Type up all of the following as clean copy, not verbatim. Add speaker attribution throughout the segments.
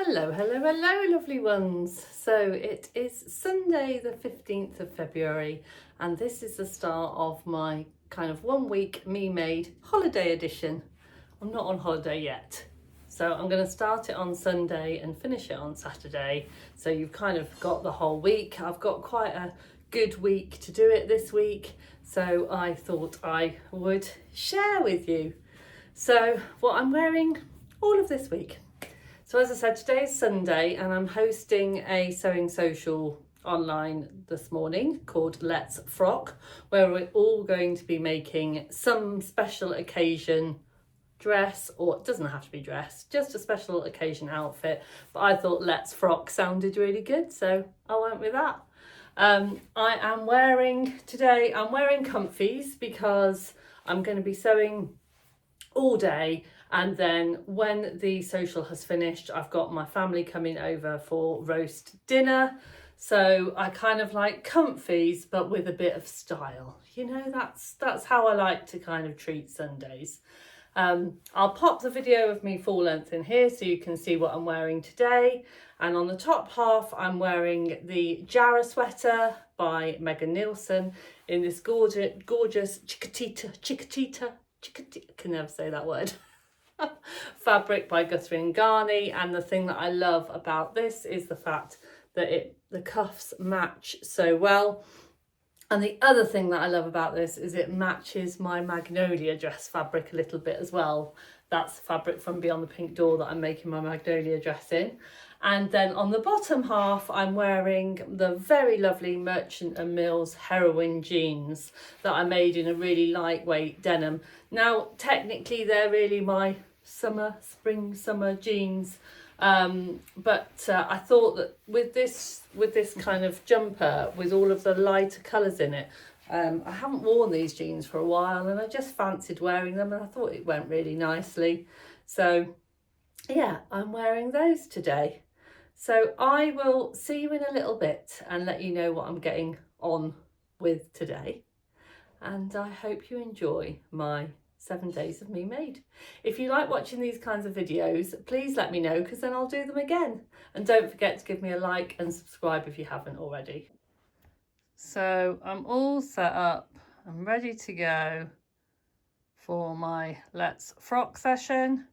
Speaker 1: Hello, hello, hello, lovely ones. So it is Sunday the 15th of February, and this is the start of my kind of 1 week me made holiday edition. I'm not on holiday yet, so I'm going to start it on Sunday and finish it on Saturday. So you've kind of got the whole week. I've got quite a good week to do it this week, so I thought I would share with you. So what I'm wearing all of this week. So as I said, today is Sunday and I'm hosting a sewing social online this morning called Let's Frock, where we're all going to be making some special occasion dress, or it doesn't have to be dress, just a special occasion outfit. But I thought Let's Frock sounded really good, so I went with that. I'm wearing comfies because I'm going to be sewing all day, and then when the social has finished, I've got my family coming over for roast dinner, so I kind of like comfies but with a bit of style, you know. That's how I like to kind of treat Sundays. I'll pop the video of me full length in here so you can see what I'm wearing today, and on the top half I'm wearing the Jarrah sweater by Nielsen in this gorgeous Chiquitita, I can never say that word, fabric by Guthrie & Garney. And the thing that I love about this is the fact that the cuffs match so well. And the other thing that I love about this is it matches my Magnolia dress fabric a little bit as well. That's the fabric from Beyond the Pink Door that I'm making my Magnolia dress in. And then on the bottom half, I'm wearing the very lovely Merchant & Mills Heroine jeans that I made in a really lightweight denim. Now, technically, they're really my spring summer jeans. But I thought that with this kind of jumper, with all of the lighter colours in it, I haven't worn these jeans for a while and I just fancied wearing them, and I thought it went really nicely. So yeah, I'm wearing those today. So I will see you in a little bit and let you know what I'm getting on with today. And I hope you enjoy my 7 days of me made. If you like watching these kinds of videos, please let me know, because then I'll do them again. And don't forget to give me a like and subscribe if you haven't already. So I'm all set up. I'm ready to go for my Let's Frock session.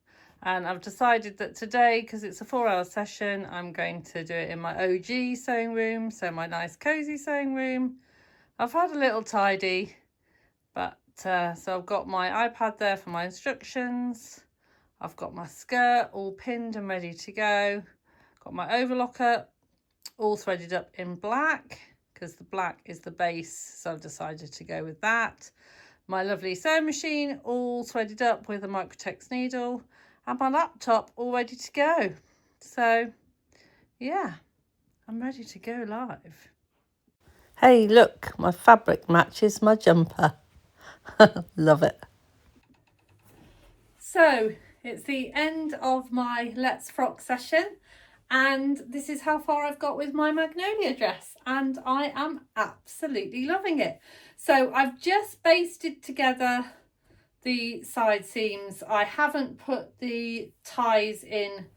Speaker 1: And I've decided that today, because it's a 4-hour session, I'm going to do it in my OG sewing room, so my nice cosy sewing room. I've had a little tidy, but so I've got my iPad there for my instructions. I've got my skirt all pinned and ready to go. Got my overlocker all threaded up in black, because the black is the base, so I've decided to go with that. My lovely sewing machine all threaded up with a Microtex needle, and my laptop all ready to go. So yeah, I'm ready to go live. Hey, look, my fabric matches my jumper. Love it. So it's the end of my Let's Frock session, and this is how far I've got with my Magnolia dress, and I am absolutely loving it. So I've just basted together the side seams. I haven't put the ties in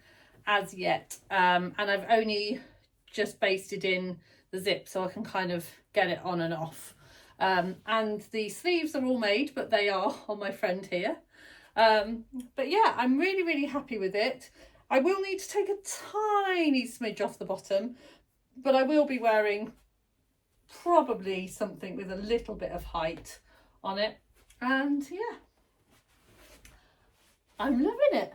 Speaker 1: as yet, and I've only just basted in the zip so I can kind of get it on and off. And the sleeves are all made, but they are on my friend here. But yeah, I'm really happy with it. I will need to take a tiny smidge off the bottom, but I will be wearing probably something with a little bit of height on it. And yeah, I'm loving it.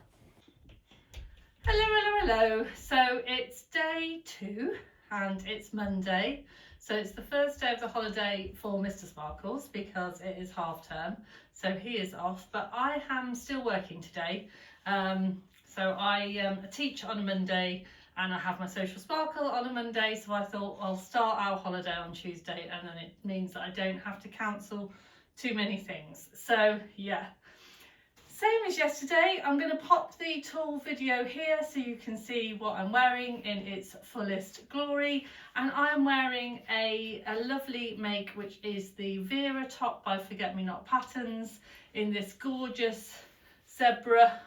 Speaker 1: Hello. So it's day 2 and it's Monday. So it's the first day of the holiday for Mr. Sparkles because it is half term. So he is off, but I am still working today. So I teach on a Monday and I have my Sewcial Sparkle on a Monday. So I thought I'll start our holiday on Tuesday, and then it means that I don't have to cancel too many things. So yeah. Same as yesterday, I'm going to pop the tulle video here so you can see what I'm wearing in its fullest glory. And I'm wearing a lovely make, which is the Vera top by Forget Me Not Patterns in this gorgeous zebra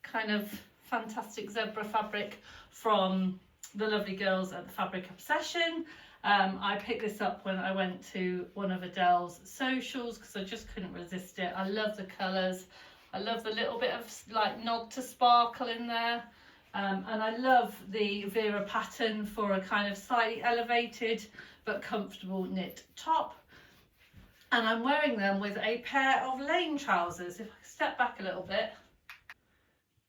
Speaker 1: kind of fantastic zebra fabric from the lovely girls at the Fabric Obsession. I picked this up when I went to one of Adele's socials because I just couldn't resist it. I love the colours. I love the little bit of like nod to sparkle in there. And I love the Vera pattern for a kind of slightly elevated but comfortable knit top. And I'm wearing them with a pair of lane trousers. If I step back a little bit,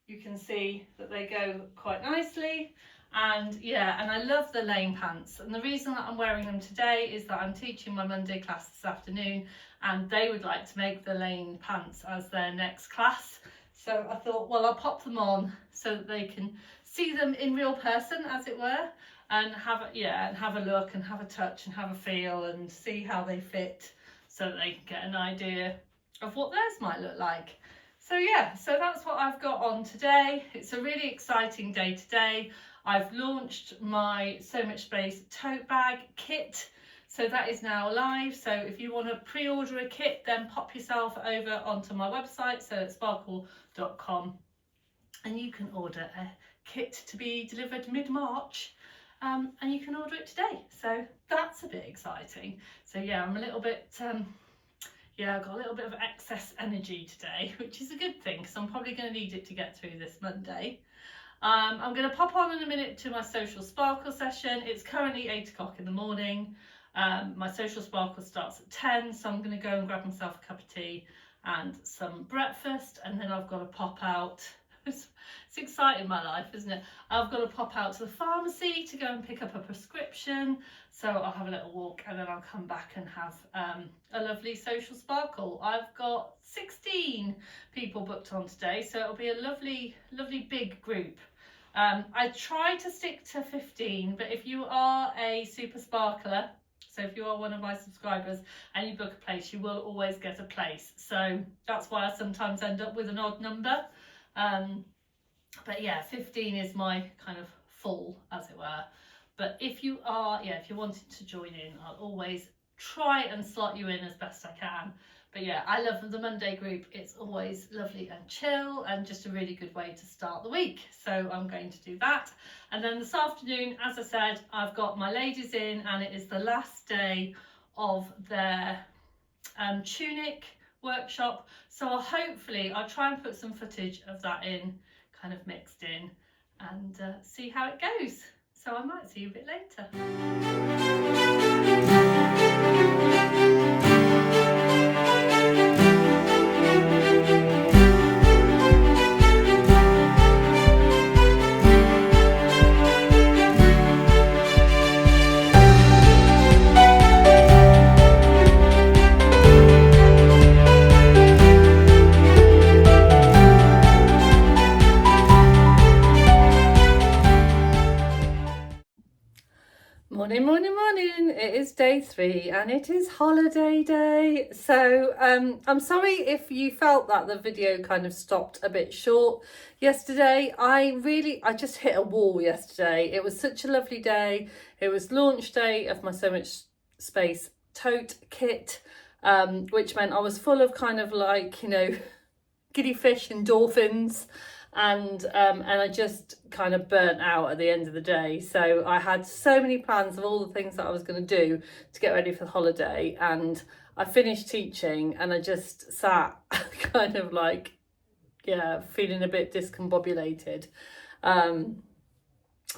Speaker 1: you can see that they go quite nicely. And yeah, and I love the lane pants. And the reason that I'm wearing them today is that I'm teaching my Monday class this afternoon, and they would like to make the lane pants as their next class. So I thought, well, I'll pop them on so that they can see them in real person, as it were, and have a look and have a touch and have a feel and see how they fit, so that they can get an idea of what theirs might look like. So yeah, so that's what I've got on today. It's a really exciting day today. I've launched my So Much Space tote bag kit. So that is now live. So if you want to pre-order a kit, then pop yourself over onto my website, sewcialsparkle.com, and you can order a kit to be delivered mid-March, and you can order it today. So that's a bit exciting. So yeah, I'm a little bit, I've got a little bit of excess energy today, which is a good thing because I'm probably going to need it to get through this Monday. I'm going to pop on in a minute to my Sewcial Sparkle session. It's currently 8 o'clock in the morning. My Sewcial Sparkle starts at 10, so I'm going to go and grab myself a cup of tea and some breakfast, and then I've got to pop out. It's exciting, my life, isn't it? I've got to pop out to the pharmacy to go and pick up a prescription, so I'll have a little walk and then I'll come back and have a lovely Sewcial Sparkle. I've got 16 people booked on today, so it'll be a lovely big group. I try to stick to 15, but if you are a super sparkler, so if you are one of my subscribers and you book a place, you will always get a place. So that's why I sometimes end up with an odd number. But yeah, 15 is my kind of full, as it were. But if you are, if you're wanting to join in, I'll always try and slot you in as best I can. But yeah, I love the Monday group. It's always lovely and chill and just a really good way to start the week. So I'm going to do that. And then this afternoon, as I said, I've got my ladies in, and it is the last day of their tunic workshop. So I'll try and put some footage of that in, kind of mixed in, and see how it goes. So I might see you a bit later. Morning. It is day 3 and it is holiday day. So I'm sorry if you felt that the video kind of stopped a bit short yesterday. I just hit a wall yesterday. It was such a lovely day. It was launch day of my So Much Space tote kit, which meant I was full of kind of like, giddy fish endorphins. And I just kind of burnt out at the end of the day. So I had so many plans of all the things that I was going to do to get ready for the holiday, and I finished teaching and I just sat kind of like, feeling a bit discombobulated.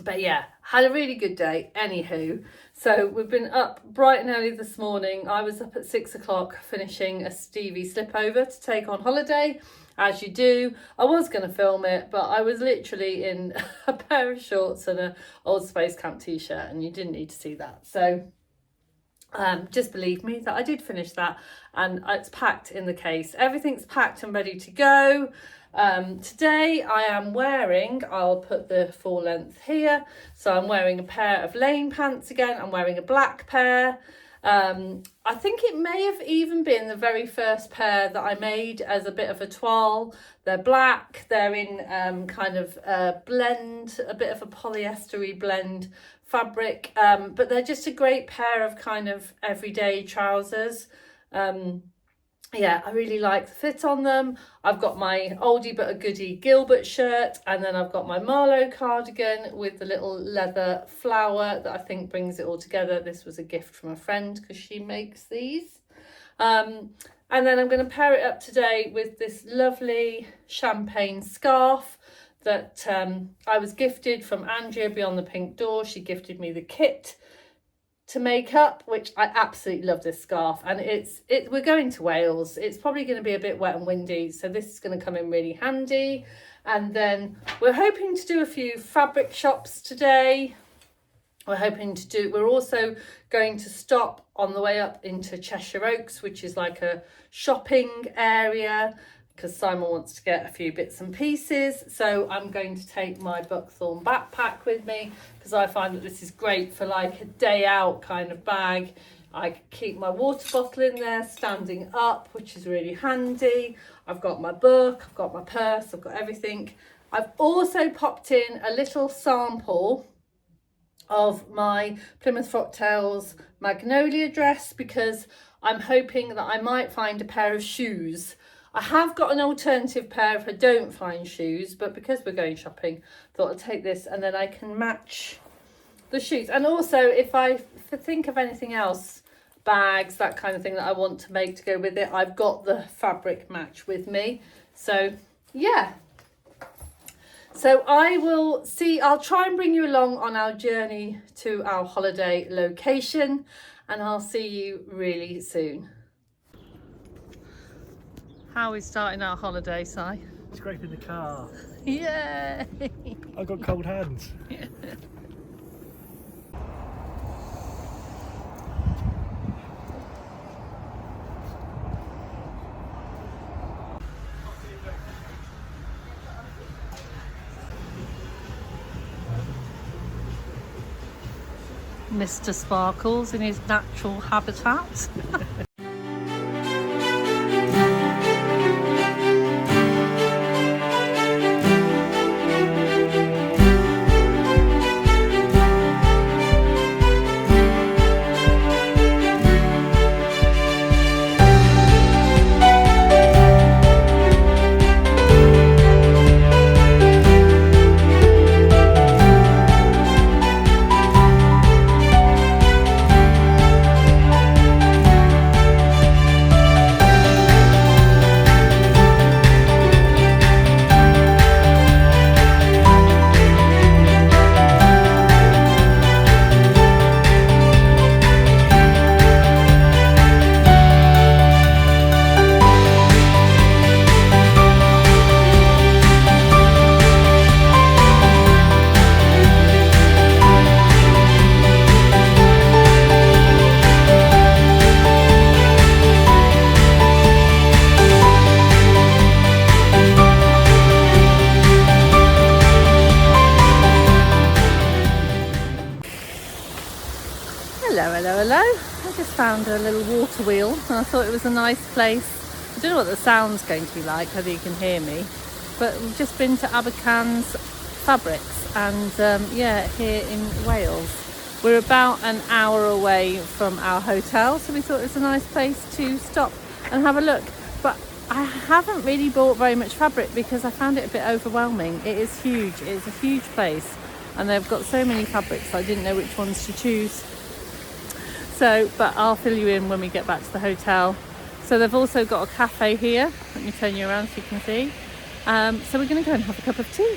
Speaker 1: But yeah, had a really good day. Anywho, so we've been up bright and early this morning. I was up at 6 o'clock finishing a Stevie slipover to take on holiday, as you do. I was going to film it, but I was literally in a pair of shorts and an old Space Camp t-shirt, and you didn't need to see that. So just believe me that I did finish that, and it's packed in the case. Everything's packed and ready to go. Today I am wearing, I'll put the full length here, so I'm wearing a pair of lane pants again. I'm wearing a black pair. I think it may have even been the very first pair that I made as a bit of a toile. They're black, they're in kind of a blend, a bit of a polyestery blend fabric, but they're just a great pair of kind of everyday trousers. yeah, I really like the fit on them. I've got my oldie but a goodie Gilbert shirt, and then I've got my Marlowe cardigan with the little leather flower that I think brings it all together. This was a gift from a friend because she makes these. And then I'm going to pair it up today with this lovely champagne scarf that I was gifted from Andrea Beyond the Pink Door. She gifted me the kit to make up, which I absolutely love this scarf. And we're going to Wales. It's probably going to be a bit wet and windy, so this is going to come in really handy. And then we're hoping to do a few fabric shops today. We're also going to stop on the way up into Cheshire Oaks, which is like a shopping area, because Simon wants to get a few bits and pieces. So I'm going to take my buckthorn backpack with me, because I find that this is great for like a day out kind of bag. I can keep my water bottle in there standing up, which is really handy. I've got my book, I've got my purse, I've got everything. I've also popped in a little sample of my Plymouth Frocktails Magnolia dress, because I'm hoping that I might find a pair of shoes. I have got an alternative pair if I don't find shoes, but because we're going shopping, I thought I'd take this and then I can match the shoes. And also if I think of anything else, bags, that kind of thing that I want to make to go with it, I've got the fabric match with me. So yeah. So I'll try and bring you along on our journey to our holiday location, and I'll see you really soon. How are we starting our holiday, Si?
Speaker 2: Scraping the car.
Speaker 1: Yay!
Speaker 2: I've got cold hands.
Speaker 1: Yeah. Mr. Sparkles in his natural habitat. Hello. I just found a little water wheel and I thought it was a nice place. I don't know what the sound's going to be like, whether you can hear me, but we've just been to Abakhan's Fabrics, and yeah, here in Wales. We're about an hour away from our hotel, so we thought it was a nice place to stop and have a look. But I haven't really bought very much fabric because I found it a bit overwhelming. It is huge, it's a huge place, and they've got so many fabrics I didn't know which ones to choose. So, but I'll fill you in when we get back to the hotel. So they've also got a cafe here. Let me turn you around so you can see. So we're going to go and have a cup of tea.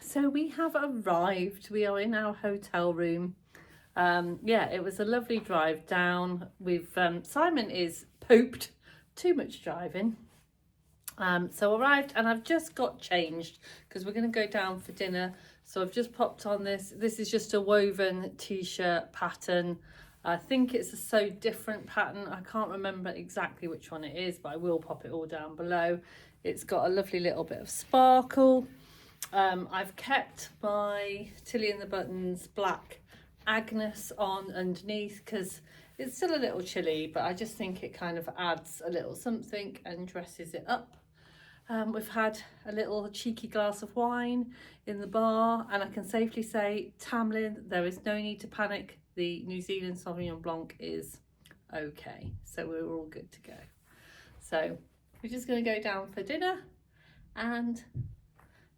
Speaker 1: so we have arrived. We are in our hotel room. Yeah, it was a lovely drive down. We've Simon is pooped, too much driving. So arrived, and I've just got changed because we're going to go down for dinner. So I've just popped on this. This is just a woven t-shirt pattern. I think it's a So Different pattern. I can't remember exactly which one it is, but I will pop it all down below. It's got a lovely little bit of sparkle. I've kept my Tilly and the Buttons black Agnes on underneath because it's still a little chilly, but I just think it kind of adds a little something and dresses it up. We've had a little cheeky glass of wine in the bar, and I can safely say, Tamlin, there is no need to panic. The New Zealand Sauvignon Blanc is okay, so we're all good to go. So we're just going to go down for dinner and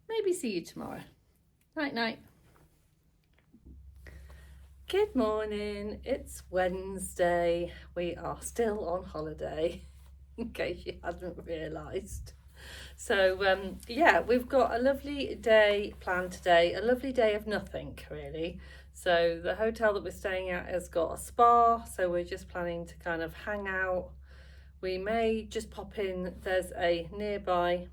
Speaker 1: maybe see you tomorrow. Night night. Good morning, it's Wednesday. We are still on holiday, in case you hadn't realised. So yeah, we've got a lovely day planned today, a lovely day of nothing really. So the hotel that we're staying at has got a spa, so we're just planning to kind of hang out. We may just pop in, there's a nearby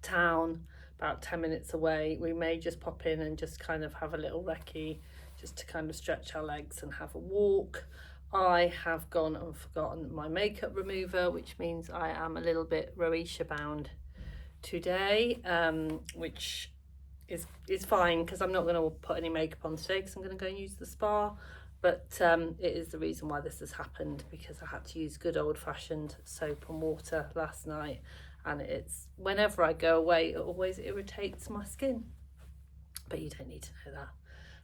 Speaker 1: town about 10 minutes away. We may just pop in and just kind of have a little recce, just to kind of stretch our legs and have a walk. I have gone and forgotten my makeup remover, which means I am a little bit Roisha bound today, which is fine because I'm not going to put any makeup on today because I'm going to go and use the spa. But it is the reason why this has happened, because I had to use good old-fashioned soap and water last night, and it's whenever I go away it always irritates my skin, but you don't need to know that.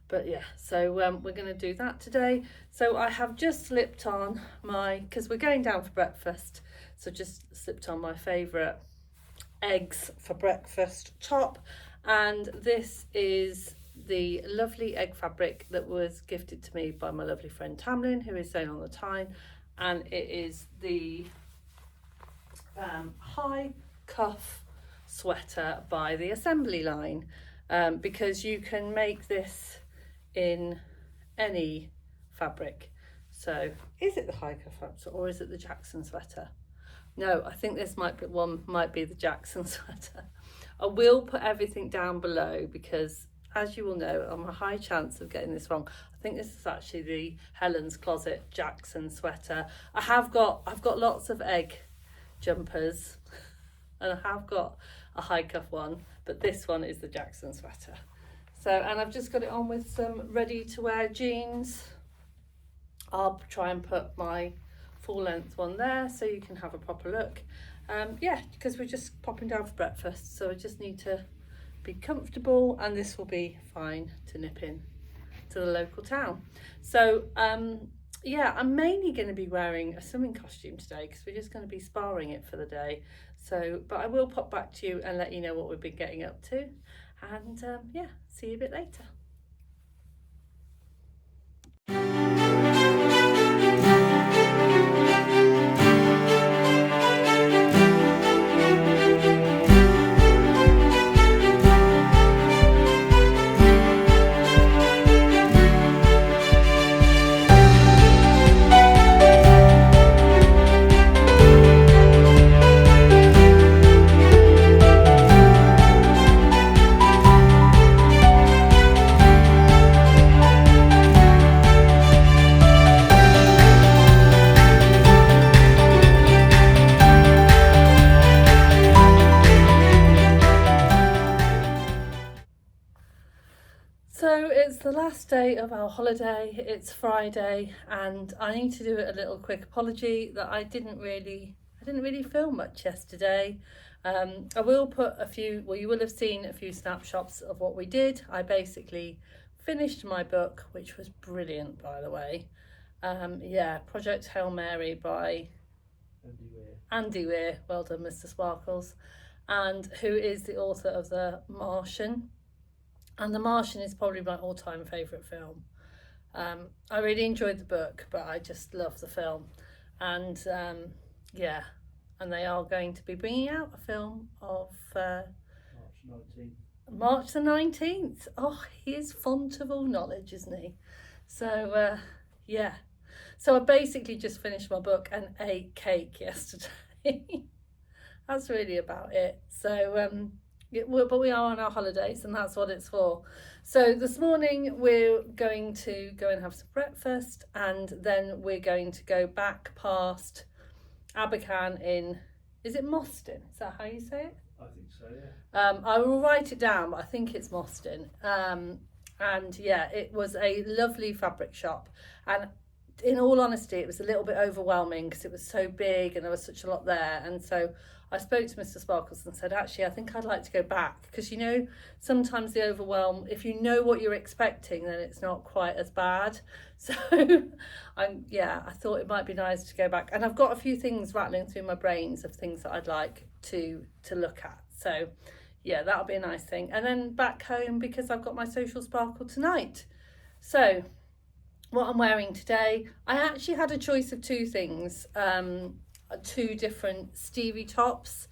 Speaker 1: But yeah, so we're going to do that today. So I have just slipped on my, because we're going down for breakfast, so just slipped on my favourite eggs for breakfast top. And this is the lovely egg fabric that was gifted to me by my lovely friend Tamlin, who is sewing on the Tyne. And it is the high cuff sweater by the Assembly line, because you can make this in any fabric. So is it the high cuff sweater or is it the Jackson sweater? No, I think this might be the Jackson sweater. I will put everything down below because, as you will know, I'm a high chance of getting this wrong. I think this is actually the Helen's Closet Jackson sweater. I've got lots of egg jumpers and I have got a high cuff one, but this one is the Jackson sweater. So, and I've just got it on with some ready to wear jeans. I'll try and put my full length one there so you can have a proper look. Yeah, because we're just popping down for breakfast, so I just need to be comfortable, and this will be fine to nip in to the local town. So yeah, I'm mainly going to be wearing a swimming costume today because we're just going to be sparring it for the day. So, but I will pop back to you and let you know what we've been getting up to. And yeah, see you a bit later. So it's the last day of our holiday, it's Friday, and I need to do a little quick apology that I didn't really film much yesterday. I will put a few, well, you will have seen a few snapshots of what we did. I basically finished my book, which was brilliant, by the way. Yeah, Project Hail Mary by Andy Weir. Well done, Mr. Sparkles. And who is the author of The Martian. And The Martian is probably my all-time favourite film. I really enjoyed the book, but I just love the film. And yeah, and they are going to be bringing out a film of March 19th. March the 19th. Oh, he is font of all knowledge, isn't he? So, yeah. So I basically just finished my book and ate cake yesterday. That's really about it. So, but we are on our holidays and that's what it's for. So this morning we're going to go and have some breakfast, and then we're going to go back past Abakhan in, is it Mostyn? Is that how you say it?
Speaker 2: I think so, yeah.
Speaker 1: I will write it down, but I think it's Mostyn. And yeah, it was a lovely fabric shop. And in all honesty, it was a little bit overwhelming because it was so big and there was such a lot there. And so I spoke to Mr. Sparkles and said, actually, I think I'd like to go back, because, you know, sometimes the overwhelm, if you know what you're expecting, then it's not quite as bad. So I thought it might be nice to go back. And I've got a few things rattling through my brains of things that I'd like to look at. So yeah, that'll be a nice thing. And then back home, because I've got my Sewcial Sparkle tonight. So what I'm wearing today, I actually had a choice of two things. Two different Stevie tops,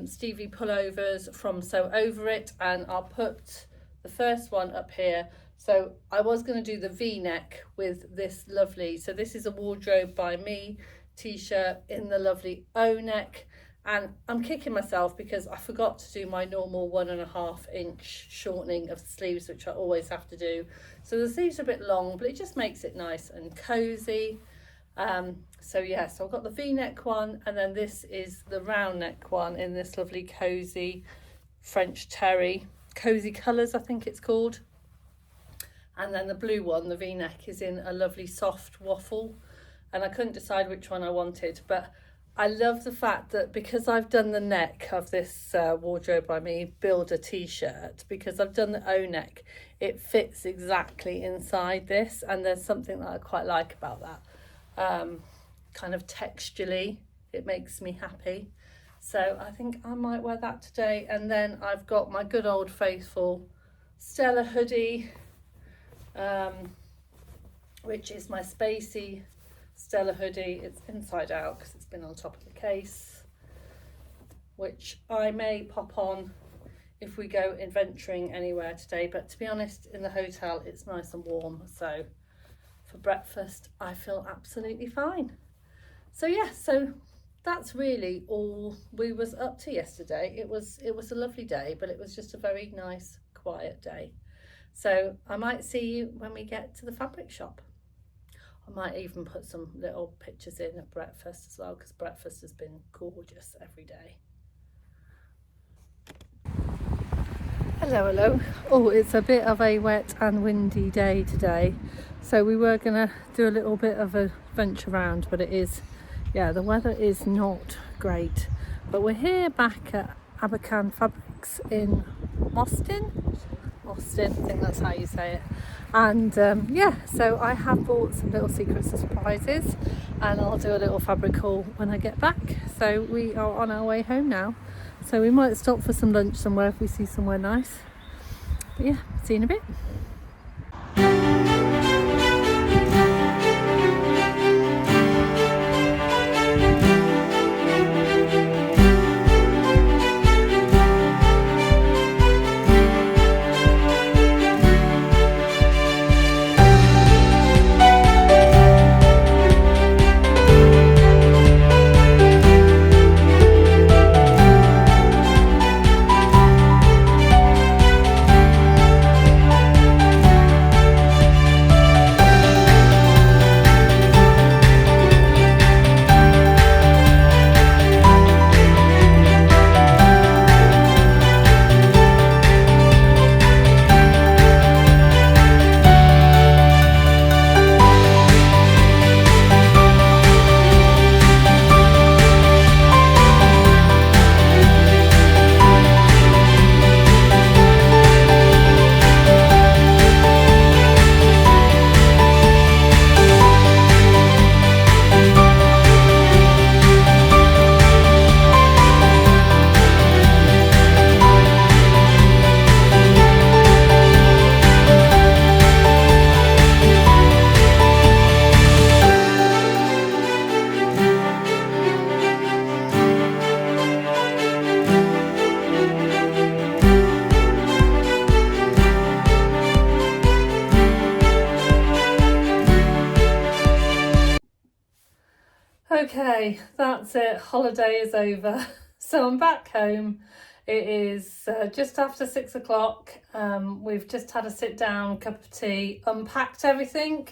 Speaker 1: Stevie pullovers from Sew Over It, and I'll put the first one up here. So I was going to do the V-neck with this lovely, so this is a Wardrobe by Me t-shirt in the lovely O-neck, and I'm kicking myself because I forgot to do my normal 1.5 inch shortening of the sleeves, which I always have to do. So the sleeves are a bit long, but it just makes it nice and cozy. So I've got the V-neck one, and then this is the round neck one in this lovely cozy French terry, cozy colours I think it's called. And then the blue one, the V-neck, is in a lovely soft waffle, and I couldn't decide which one I wanted, but I love the fact that because I've done the neck of this Wardrobe by Me Builder t-shirt, because I've done the O-neck, it fits exactly inside this, and there's something that I quite like about that. Kind of texturally, it makes me happy. So I think I might wear that today. And then I've got my good old faithful Stella hoodie, which is my spacey Stella hoodie. It's inside out because it's been on top of the case, which I may pop on if we go adventuring anywhere today. But to be honest, in the hotel it's nice and warm, so for breakfast I feel absolutely fine. So so that's really all we was up to yesterday. It was a lovely day, but it was just a very nice quiet day. So I might see you when we get to the fabric shop. I might even put some little pictures in at breakfast as well, because breakfast has been gorgeous every day. Hello. Oh, it's a bit of a wet and windy day today, so we were gonna do a little bit of a venture around, but it is, the weather is not great. But we're here back at Abakhan Fabrics in Mostyn, I think that's how you say it. And so I have bought some little secrets and surprises, and I'll do a little fabric haul when I get back. So we are on our way home now, so we might stop for some lunch somewhere if we see somewhere nice. But yeah, see you in a bit. Okay, that's it. Holiday is over. So I'm back home. It is just after 6 o'clock. We've just had a sit down, cup of tea, unpacked everything.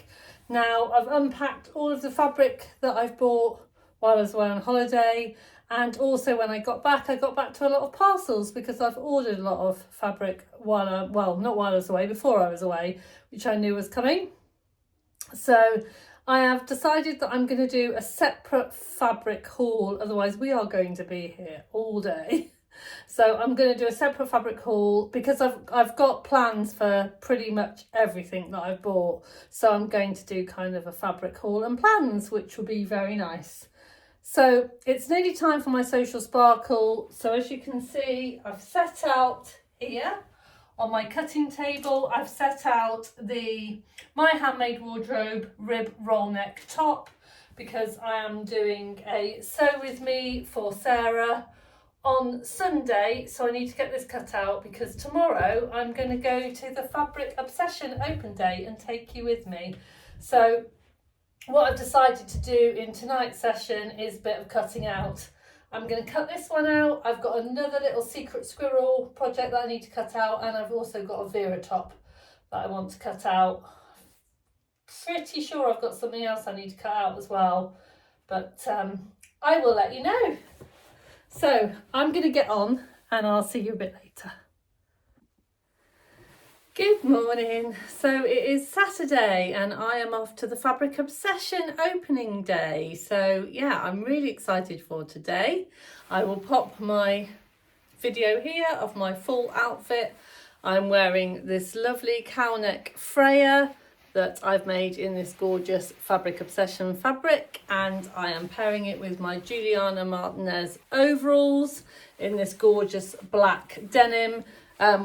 Speaker 1: Now I've unpacked all of the fabric that I've bought while I was away on holiday. And also when I got back to a lot of parcels because I've ordered a lot of fabric not while I was away, before I was away, which I knew was coming. So I have decided that I'm going to do a separate fabric haul, otherwise we are going to be here all day. So I'm going to do a separate fabric haul because I've got plans for pretty much everything that I've bought. So I'm going to do kind of a fabric haul and plans, which will be very nice. So it's nearly time for my Sewcial Sparkle. So as you can see, I've set out here on my cutting table, I've set out my handmade wardrobe rib roll neck top because I am doing a sew with me for Sarah on Sunday. So I need to get this cut out because tomorrow I'm going to go to the Fabric Obsession open day and take you with me. So what I've decided to do in tonight's session is a bit of cutting out. I'm going to cut this one out. I've got another little secret squirrel project that I need to cut out, and I've also got a Vera top that I want to cut out. Pretty sure I've got something else I need to cut out as well, but I will let you know. So I'm going to get on and I'll see you a bit later. Good morning. So it is Saturday and I am off to the Fabric Obsession opening day. So yeah, I'm really excited for today. I will pop my video here of my full outfit. I'm wearing this lovely cow neck Freya that I've made in this gorgeous Fabric Obsession fabric, and I am pairing it with my Juliana Martinez overalls in this gorgeous black denim,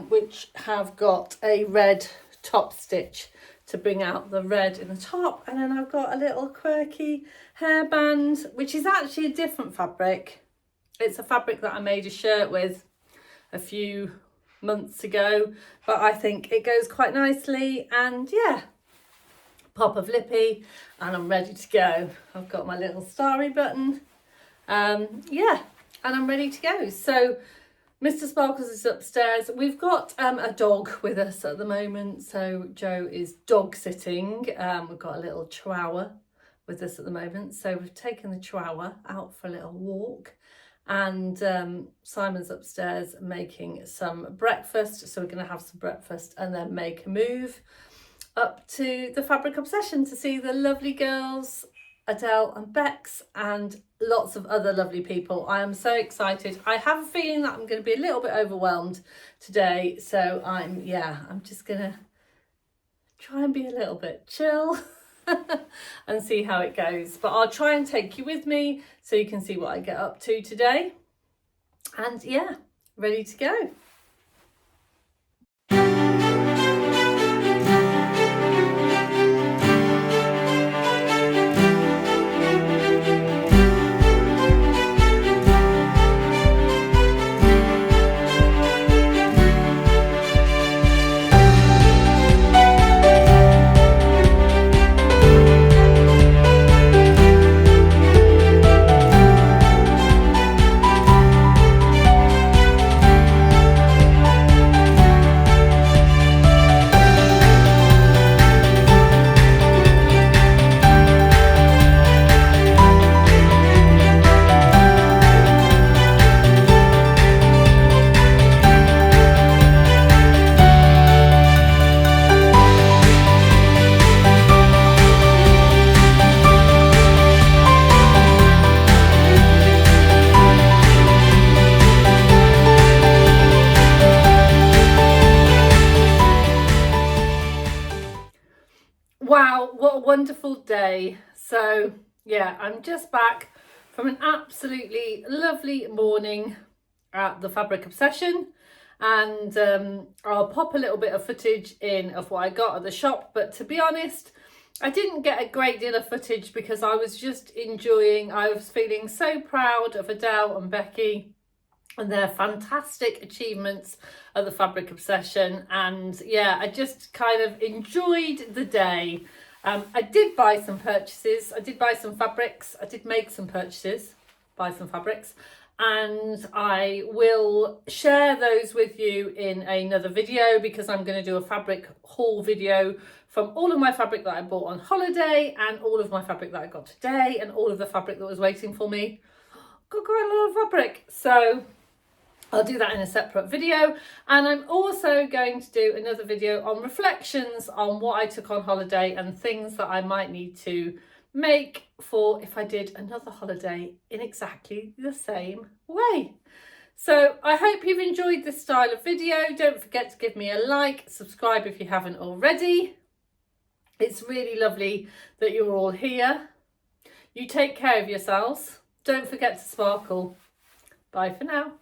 Speaker 1: which have got a red top stitch to bring out the red in the top. And then I've got a little quirky hairband, which is actually a different fabric. It's a fabric that I made a shirt with a few months ago, but I think it goes quite nicely. And yeah, pop of lippy and I'm ready to go. I've got my little starry button. Yeah, and I'm ready to go. So Mr. Sparkles is upstairs. We've got a dog with us at the moment. So Joe is dog sitting. We've got a little chihuahua with us at the moment. So we've taken the chihuahua out for a little walk. And Simon's upstairs making some breakfast. So we're going to have some breakfast and then make a move up to the Fabric Obsession to see the lovely girls, Adele and Bex, and lots of other lovely people. I am so excited. I have a feeling that I'm going to be a little bit overwhelmed today. So I'm just going to try and be a little bit chill and see how it goes. But I'll try and take you with me so you can see what I get up to today. And yeah, ready to go. Wow, what a wonderful day. So yeah, I'm just back from an absolutely lovely morning at the Fabric Obsession, and I'll pop a little bit of footage in of what I got at the shop. But to be honest, I didn't get a great deal of footage because I was just enjoying, I was feeling so proud of Adele and Becky and their fantastic achievements at the Fabric Obsession. And yeah, I just kind of enjoyed the day. I did buy some purchases. I did buy some fabrics. I did make some purchases, buy some fabrics, and I will share those with you in another video because I'm going to do a fabric haul video from all of my fabric that I bought on holiday and all of my fabric that I got today and all of the fabric that was waiting for me. Got quite a lot of fabric, so I'll do that in a separate video. And I'm also going to do another video on reflections on what I took on holiday and things that I might need to make for if I did another holiday in exactly the same way. So I hope you've enjoyed this style of video. Don't forget to give me a like, subscribe if you haven't already. It's really lovely that you're all here. You take care of yourselves. Don't forget to sparkle. Bye for now.